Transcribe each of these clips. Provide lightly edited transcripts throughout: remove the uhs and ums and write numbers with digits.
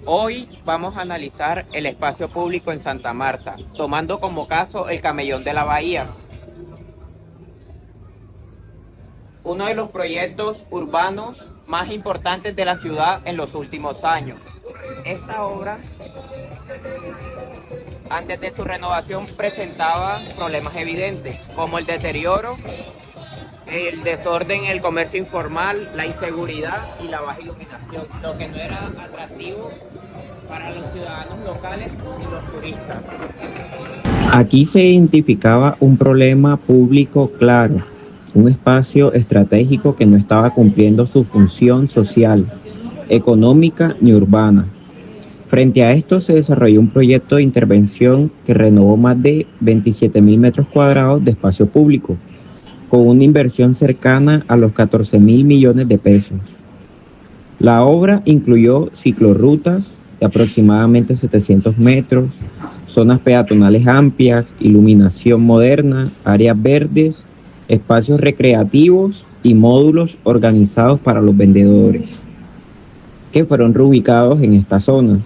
Hoy vamos a analizar el espacio público en Santa Marta, tomando como caso el Camellón de la Bahía, uno de los proyectos urbanos más importantes de la ciudad en los últimos años. Esta obra, antes de su renovación, presentaba problemas evidentes, como el deterioro, el desorden en el comercio informal, la inseguridad y la baja iluminación, lo que no era atractivo para los ciudadanos locales y los turistas. Aquí se identificaba un problema público claro, un espacio estratégico que no estaba cumpliendo su función social, económica ni urbana. Frente a esto se desarrolló un proyecto de intervención que renovó más de 27.000 metros cuadrados de espacio público, con una inversión cercana a los 14.000 millones de pesos. La obra incluyó ciclorrutas de aproximadamente 700 metros, zonas peatonales amplias, iluminación moderna, áreas verdes, espacios recreativos y módulos organizados para los vendedores, que fueron reubicados en esta zona.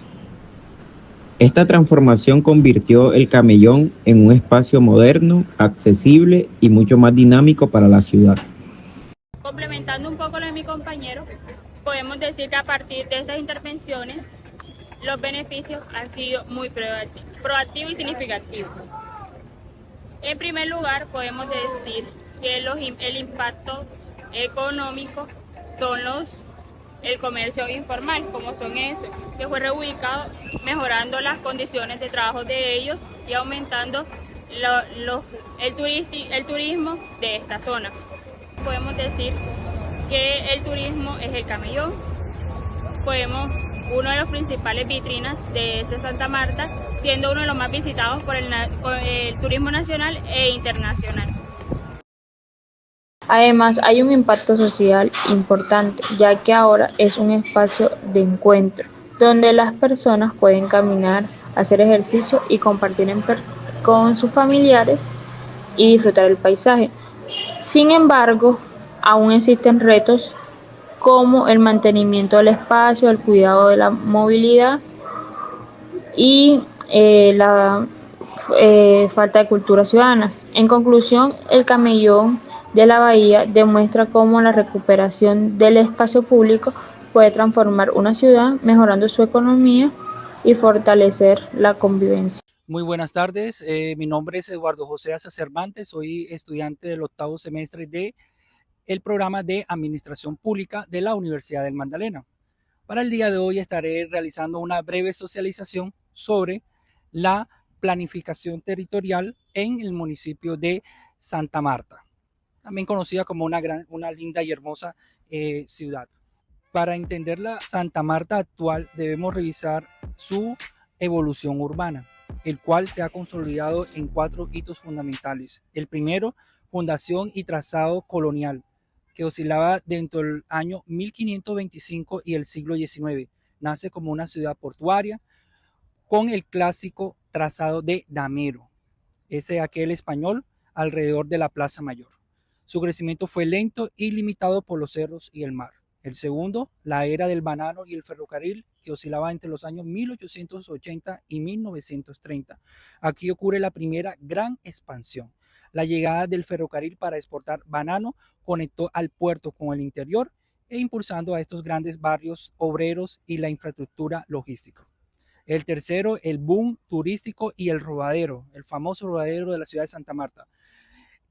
Esta transformación convirtió el Camellón en un espacio moderno, accesible y mucho más dinámico para la ciudad. Complementando un poco lo de mi compañero, podemos decir que a partir de estas intervenciones, los beneficios han sido muy proactivos y significativos. En primer lugar, podemos decir que el impacto económico son el comercio informal, como son esos, que fue reubicado, mejorando las condiciones de trabajo de ellos y aumentando el turismo de esta zona. Podemos decir que el turismo es el camellón, uno de los principales vitrinas de Santa Marta, siendo uno de los más visitados por el turismo nacional e internacional. Además, hay un impacto social importante, ya que ahora es un espacio de encuentro, donde las personas pueden caminar, hacer ejercicio y compartir con sus familiares y disfrutar el paisaje. Sin embargo, aún existen retos como el mantenimiento del espacio, el cuidado de la movilidad y la falta de cultura ciudadana. En conclusión, el camellón de la bahía demuestra cómo la recuperación del espacio público puede transformar una ciudad, mejorando su economía y fortalecer la convivencia. Muy buenas tardes, mi nombre es Eduardo José Asa Cervantes, soy estudiante del octavo semestre de el programa de Administración Pública de la Universidad del Magdalena. Para el día de hoy estaré realizando una breve socialización sobre la planificación territorial en el municipio de Santa Marta, también conocida como una linda y hermosa ciudad. Para entender la Santa Marta actual debemos revisar su evolución urbana, el cual se ha consolidado en 4 hitos fundamentales. El primero, fundación y trazado colonial, que oscilaba dentro del año 1525 y el siglo XIX. Nace como una ciudad portuaria con el clásico trazado de damero, ese aquel español alrededor de la Plaza Mayor. Su crecimiento fue lento y limitado por los cerros y el mar. El segundo, la era del banano y el ferrocarril, que oscilaba entre los años 1880 y 1930. Aquí ocurre la primera gran expansión. La llegada del ferrocarril para exportar banano conectó al puerto con el interior e impulsando a estos grandes barrios obreros y la infraestructura logística. El tercero, el boom turístico y el robadero, el famoso robadero de la ciudad de Santa Marta,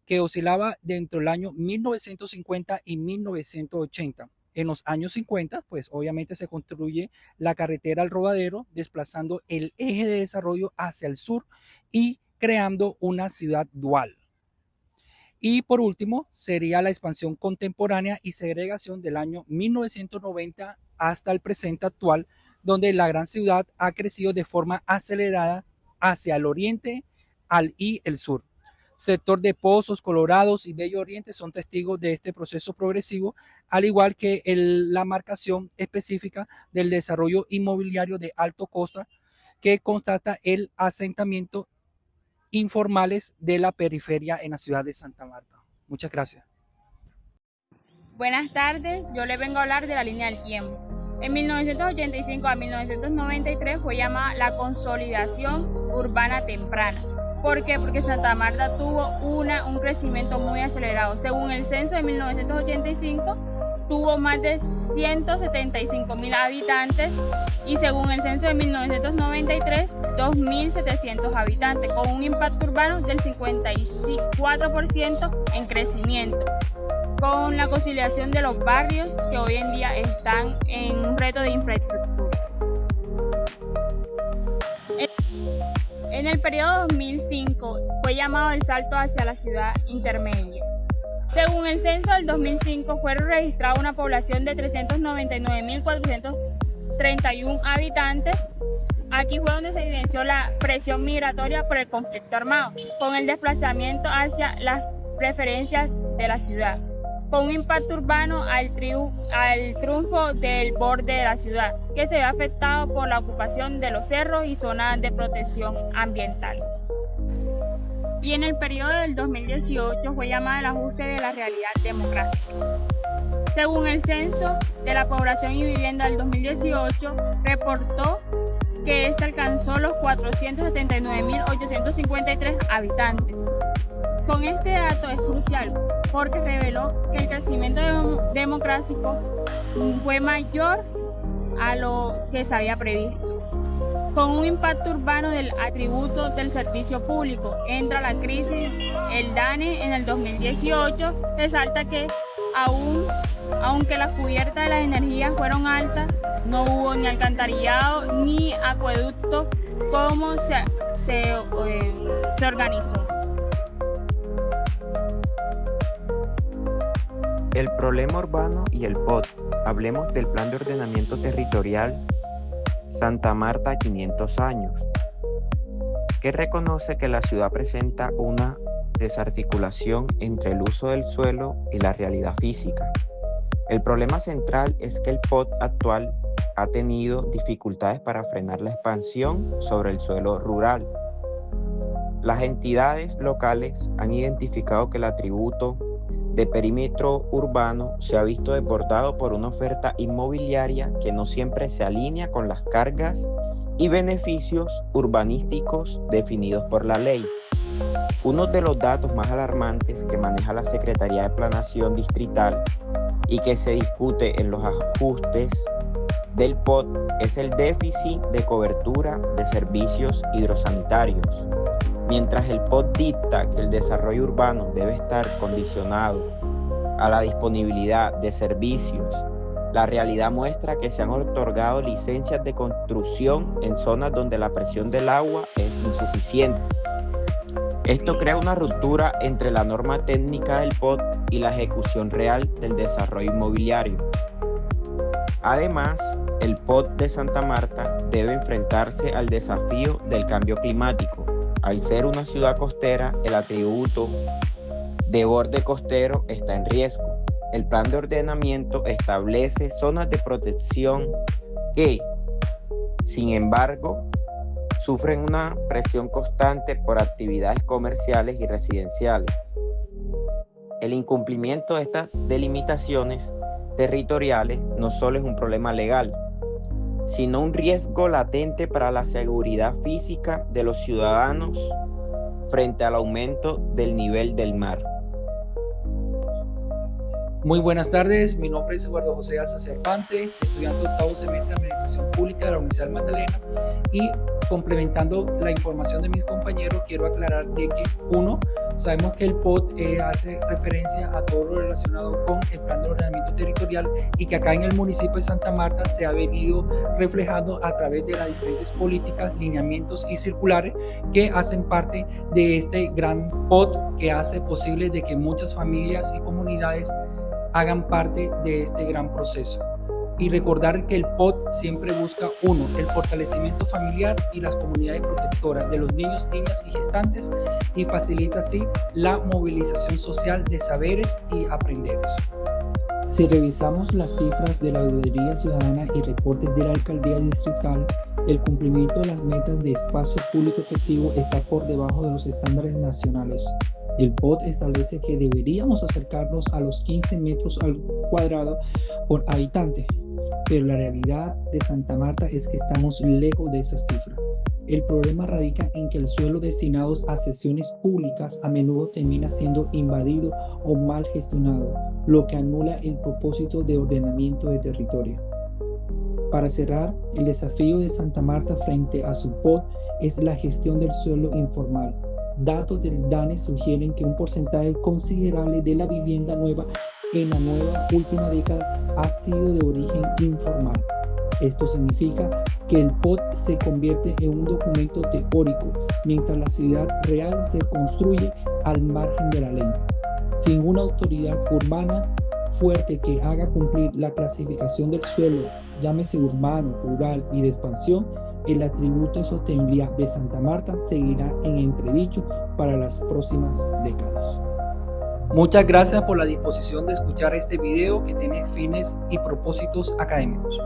que oscilaba dentro del año 1950 y 1980. En los años 50, pues obviamente se construye la carretera al Robadero, desplazando el eje de desarrollo hacia el sur y creando una ciudad dual. Y por último, sería la expansión contemporánea y segregación del año 1990 hasta el presente actual, donde la gran ciudad ha crecido de forma acelerada hacia el oriente y el sur. Sector de Pozos, Colorados y Bello Oriente son testigos de este proceso progresivo, al igual que la marcación específica del desarrollo inmobiliario de alto costo que constata el asentamiento informales de la periferia en la ciudad de Santa Marta. Muchas gracias. Buenas tardes, yo le vengo a hablar de la línea del tiempo. En 1985 a 1993 fue llamada la consolidación urbana temprana. ¿Por qué? Porque Santa Marta tuvo un crecimiento muy acelerado. Según el censo de 1985, tuvo más de 175.000 habitantes y según el censo de 1993, 2.700 habitantes, con un impacto urbano del 54% en crecimiento, con la conciliación de los barrios que hoy en día están en un reto de infraestructura. En el periodo 2005 fue llamado el salto hacia la ciudad intermedia. Según el censo del 2005, fueron registrados una población de 399.431 habitantes. Aquí fue donde se evidenció la presión migratoria por el conflicto armado, con el desplazamiento hacia las preferencias de la ciudad, con un impacto urbano al triunfo del borde de la ciudad, que se ve afectado por la ocupación de los cerros y zonas de protección ambiental. Y en el periodo del 2018 fue llamado el ajuste de la realidad demográfica. Según el censo de la población y vivienda del 2018, reportó que este alcanzó los 479.853 habitantes. Con este dato es crucial porque reveló que el crecimiento demográfico fue mayor a lo que se había previsto. Con un impacto urbano del atributo del servicio público, entra la crisis. El DANE en el 2018 resalta que aunque las cubiertas de las energías fueron altas, no hubo ni alcantarillado ni acueducto como se organizó. El problema urbano y el POT. Hablemos del Plan de Ordenamiento Territorial Santa Marta a 500 años, que reconoce que la ciudad presenta una desarticulación entre el uso del suelo y la realidad física. El problema central es que el POT actual ha tenido dificultades para frenar la expansión sobre el suelo rural. Las entidades locales han identificado que el atributo de perímetro urbano se ha visto desbordado por una oferta inmobiliaria que no siempre se alinea con las cargas y beneficios urbanísticos definidos por la ley. Uno de los datos más alarmantes que maneja la Secretaría de Planeación Distrital y que se discute en los ajustes del POT es el déficit de cobertura de servicios hidrosanitarios. Mientras el POT dicta que el desarrollo urbano debe estar condicionado a la disponibilidad de servicios, la realidad muestra que se han otorgado licencias de construcción en zonas donde la presión del agua es insuficiente. Esto crea una ruptura entre la norma técnica del POT y la ejecución real del desarrollo inmobiliario. Además, el POT de Santa Marta debe enfrentarse al desafío del cambio climático. Al ser una ciudad costera, el atributo de borde costero está en riesgo. El plan de ordenamiento establece zonas de protección que, sin embargo, sufren una presión constante por actividades comerciales y residenciales. El incumplimiento de estas delimitaciones territoriales no solo es un problema legal, sino un riesgo latente para la seguridad física de los ciudadanos frente al aumento del nivel del mar. Muy buenas tardes, mi nombre es Eduardo José Alza Cervantes, estudiante de octavo semestre de Administración Pública de la Universidad del Magdalena, y complementando la información de mis compañeros, quiero aclarar de que, uno, sabemos que el POT hace referencia a todo lo relacionado con el Plan de Ordenamiento Territorial y que acá en el municipio de Santa Marta se ha venido reflejando a través de las diferentes políticas, lineamientos y circulares que hacen parte de este gran POT que hace posible de que muchas familias y comunidades hagan parte de este gran proceso. Y recordar que el POT siempre busca, uno, el fortalecimiento familiar y las comunidades protectoras de los niños, niñas y gestantes, y facilita así la movilización social de saberes y aprenderes. Si revisamos las cifras de la Auditoría Ciudadana y reportes de la Alcaldía Distrital, el cumplimiento de las metas de espacio público efectivo está por debajo de los estándares nacionales. El POT establece que deberíamos acercarnos a los 15 metros al cuadrado por habitante. pero la realidad de Santa Marta es que estamos lejos de esa cifra. El problema radica en que el suelo destinado a sesiones públicas a menudo termina siendo invadido o mal gestionado, lo que anula el propósito de ordenamiento de territorio. Para cerrar, el desafío de Santa Marta frente a su POT es la gestión del suelo informal. Datos del DANE sugieren que un porcentaje considerable de la vivienda nueva en la última década ha sido de origen informal. Esto significa que el POT se convierte en un documento teórico, mientras la ciudad real se construye al margen de la ley. Sin una autoridad urbana fuerte que haga cumplir la clasificación del suelo, llámese urbano, rural y de expansión, el atributo de sostenibilidad de Santa Marta seguirá en entredicho para las próximas décadas. Muchas gracias por la disposición de escuchar este video que tiene fines y propósitos académicos.